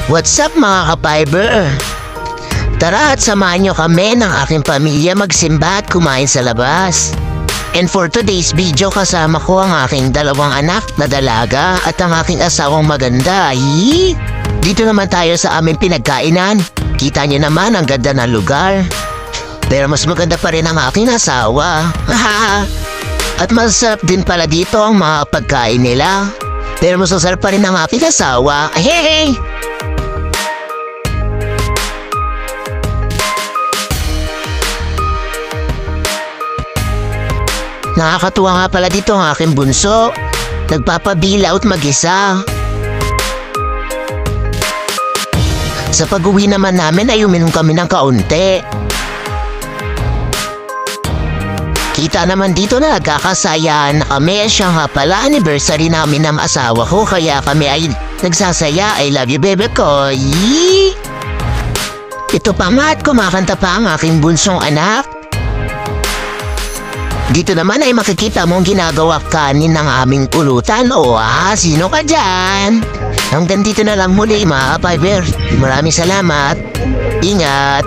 What's up mga ka-fiber? Tara at samahan nyo kami ng aking pamilya magsimba at kumain sa labas. And for today's video kasama ko ang aking dalawang anak na dalaga at ang aking asawang maganda. Dito naman tayo sa aming pinagkainan. Kita nyo naman ang ganda ng lugar. Pero mas maganda pa rin ang aking asawa. At masarap din pala dito ang mga pagkain nila. Pero masasarap pa rin ang aking asawa. Hey! Nakakatuwa nga pala dito ang aking bunso. Nagpapabilaut mag-isa. Sa pag-uwi naman namin ay uminom kami ng kaunti. Kita naman dito na nagkakasayaan na kami. Siya nga pala anniversary namin ng asawa ko. Kaya kami ay nagsasaya. I love you baby ko. Ito pa nga at kumakanta pa ang aking bunsong anak. Dito naman ay makikita mong ginagawa kanin ng aming pulutan. Sino ka dyan? Hanggang dito na lang muli mga ka-fiber. Maraming salamat. Ingat.